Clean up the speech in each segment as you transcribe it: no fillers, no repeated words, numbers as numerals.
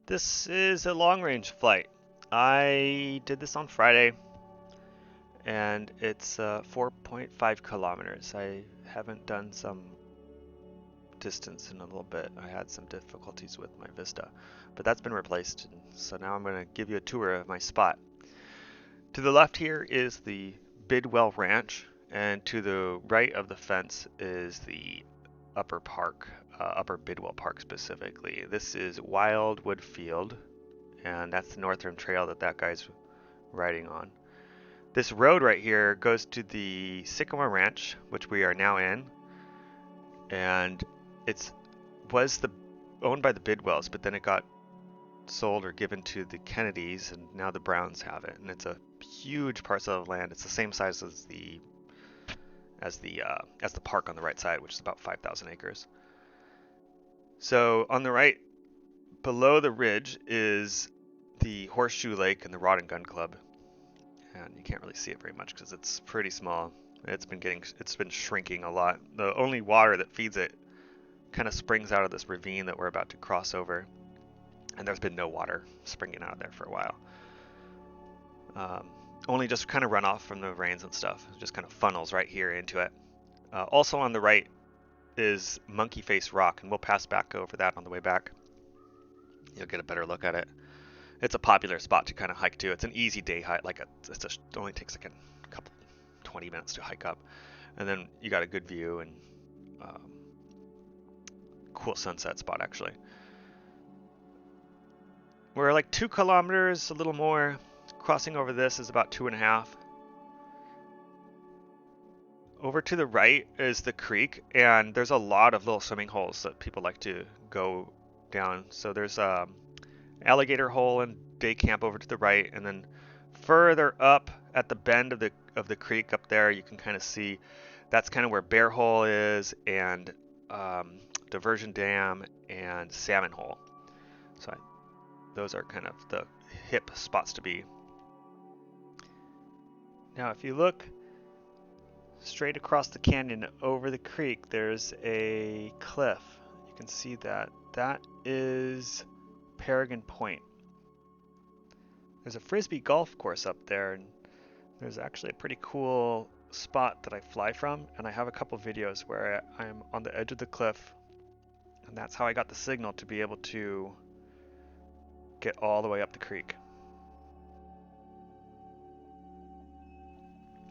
This is a long range flight. I did this on Friday and it's 4.5 kilometers. I haven't done some distance in a little bit. I had some difficulties with my Vista, but that's been replaced. So now I'm going to give you a tour of my spot. To the left here is the Bidwell Ranch, and to the right of the fence is the Upper Park, Upper Bidwell Park specifically. This is Wildwood Field, and that's the Northern Trail that guy's riding on. This road right here goes to the Sycamore Ranch, which we are now in, and it's was the owned by the Bidwells, but then it got sold or given to the Kennedys, and now the Browns have it. And it's a huge parcel of land. It's the same size as the park on the right side, which is about 5,000 acres. So on the right, below the ridge, is the Horseshoe Lake and the Rod and Gun Club, and you can't really see it very much because it's pretty small. It's been shrinking a lot. The only water that feeds it kind of springs out of this ravine that we're about to cross over, and there's been no water springing out of there for a while. Only just kind of runoff from the rains and stuff. It just kind of funnels right here into it. Also on the right is Monkey Face Rock, and we'll pass back over that on the way back. You'll get a better look at it. It's a popular spot to kind of hike to. It's an easy day hike. It only takes like a couple, 20 minutes to hike up, and then you got a good view and cool sunset spot actually. We're like 2 kilometers, a little more. Crossing over this is about 2.5. Over to the right is the creek, and there's a lot of little swimming holes that people like to go down. So there's alligator hole and day camp over to the right, and then further up at the bend of the creek up there, you can kind of see that's kind of where Bear Hole is, and Diversion Dam and Salmon Hole. So those are kind of the hip spots to be. Now, if you look straight across the canyon over the creek, there's a cliff. You can see that. That is Paragon Point. There's a frisbee golf course up there, and there's actually a pretty cool spot that I fly from, and I have a couple videos where I'm on the edge of the cliff, and that's how I got the signal to be able to get all the way up the creek.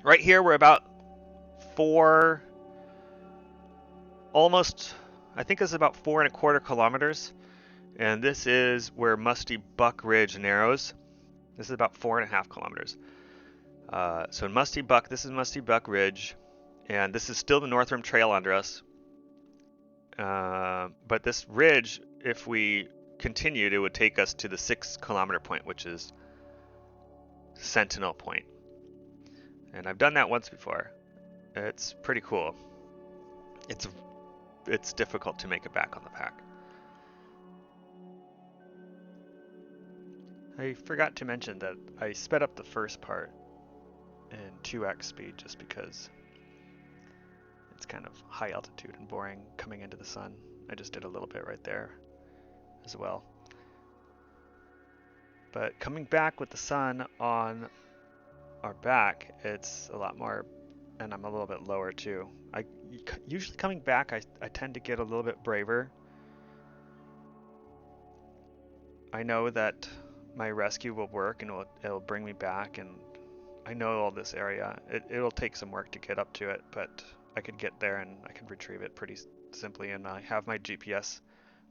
Right here we're about I think this is about 4.25 kilometers, and this is where Musty Buck Ridge narrows. This is about 4.5 kilometers. So in Musty Buck, this is Musty Buck Ridge, and this is still the North Rim Trail under us. But this ridge, if we continued, it would take us to the 6-kilometer point, which is Sentinel Point. And I've done that once before. It's pretty cool. It's difficult to make it back on the pack. I forgot to mention that I sped up the first part in 2x speed just because it's kind of high altitude and boring coming into the sun. I just did a little bit right there as well. But coming back with the sun on our back, it's a lot more, and I'm a little bit lower too. Usually coming back, I tend to get a little bit braver. I know that my rescue will work and it'll bring me back, and I know all this area. It'll take some work to get up to it, but I could get there and I could retrieve it pretty simply, and I have my GPS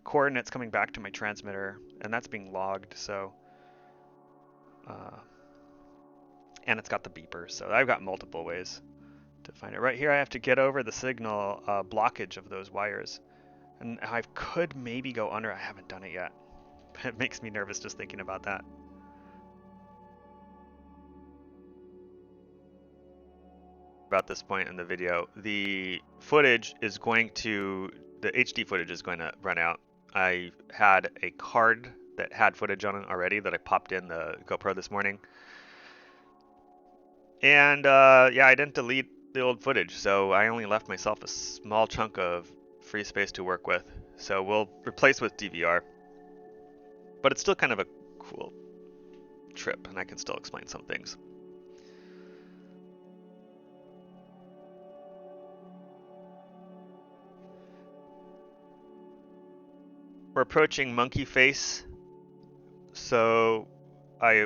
coordinates coming back to my transmitter, and that's being logged, so and it's got the beeper, so I've got multiple ways to find it. Right here I have to get over the signal blockage of those wires, and I could maybe go under. I haven't done it yet. It makes me nervous just thinking about that. About this point in the video, the HD footage is going to run out. I had a card that had footage on it already that I popped in the GoPro this morning. And yeah, I didn't delete the old footage, so I only left myself a small chunk of free space to work with. So we'll replace with DVR. but it's still kind of a cool trip, and I can still explain some things. We're approaching Monkey Face, so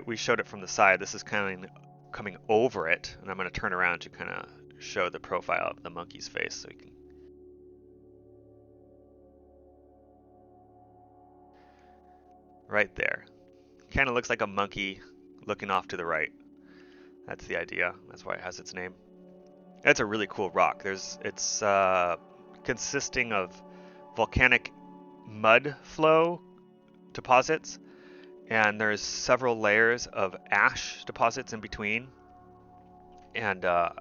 we showed it from the side. This is kind of coming over it, and I'm going to turn around to kind of show the profile of the monkey's face, so you can. Right there. Kind of looks like a monkey looking off to the right. That's the idea. That's why it has its name. It's a really cool rock. It's consisting of volcanic mud flow deposits, and there's several layers of ash deposits in between. And the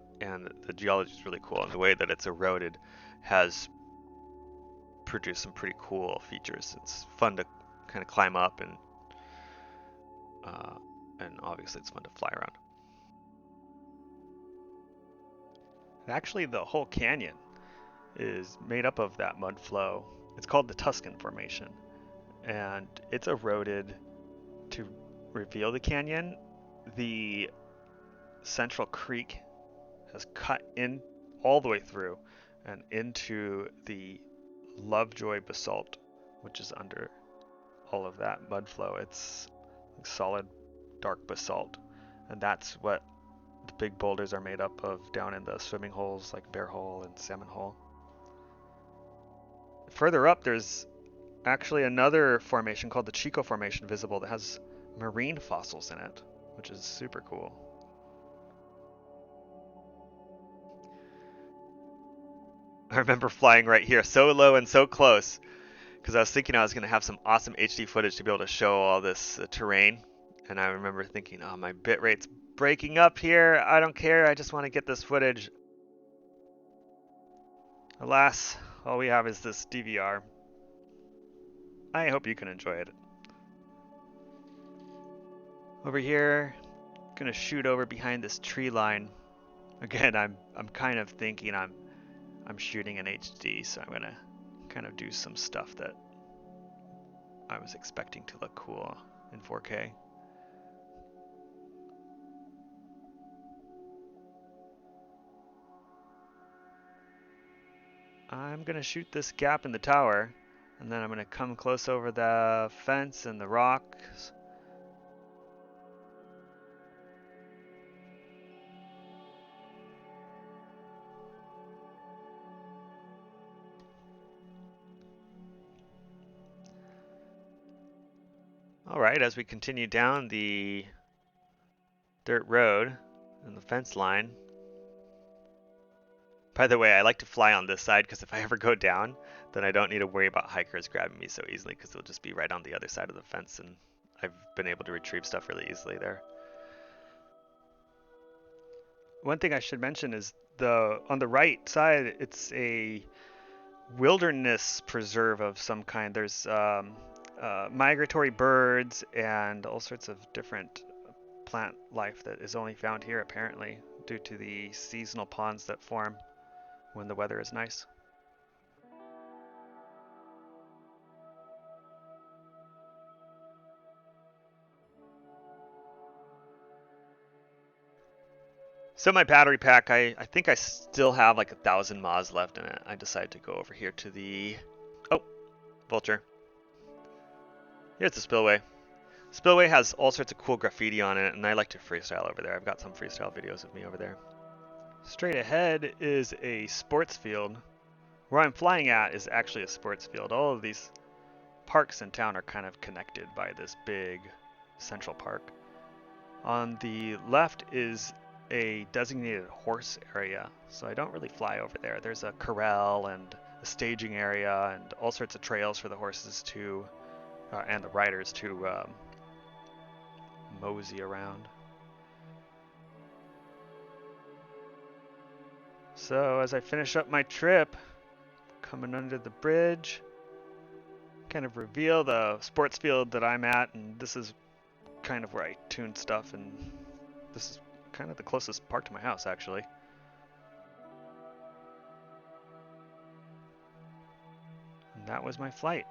geology is really cool, and the way that it's eroded has produced some pretty cool features. It's fun to kind of climb up, and obviously it's fun to fly around. Actually, the whole canyon is made up of that mud flow. It's called the Tuscan Formation, and it's eroded to reveal the canyon. The Central Creek has cut in all the way through and into the Lovejoy basalt, which is under all of that mud flow. It's solid dark basalt, and that's what the big boulders are made up of down in the swimming holes like Bear Hole and Salmon Hole. Further up, there's actually another formation called the Chico Formation visible that has marine fossils in it, which is super cool. I remember flying right here so low and so close because I was thinking I was going to have some awesome HD footage to be able to show all this terrain, and I remember thinking, oh, my bitrate's breaking up here. I don't care. I just want to get this footage. Alas, all we have is this DVR. I hope you can enjoy it. Over here, gonna shoot over behind this tree line. Again, I'm kind of thinking I'm shooting in HD, so I'm gonna kind of do some stuff that I was expecting to look cool in 4K. I'm gonna shoot this gap in the tower, and then I'm gonna come close over the fence and the rocks. Alright, as we continue down the dirt road and the fence line. By the way, I like to fly on this side because if I ever go down, then I don't need to worry about hikers grabbing me so easily because they'll just be right on the other side of the fence, and I've been able to retrieve stuff really easily there. One thing I should mention is on the right side, it's a wilderness preserve of some kind. There's migratory birds and all sorts of different plant life that is only found here apparently due to the seasonal ponds that form when the weather is nice. So my battery pack, I think I still have like 1,000 mods left in it. I decided to go over here to the... Oh, vulture. Here's the spillway. Spillway has all sorts of cool graffiti on it, and I like to freestyle over there. I've got some freestyle videos of me over there. Straight ahead is a sports field. Where I'm flying at is actually a sports field. All of these parks in town are kind of connected by this big central park. On the left is a designated horse area, so I don't really fly over there. There's a corral and a staging area and all sorts of trails for the horses to and the riders to mosey around. So as I finish up my trip, coming under the bridge, kind of reveal the sports field that I'm at, and this is kind of where I tune stuff, and this is kind of the closest park to my house actually. And that was my flight.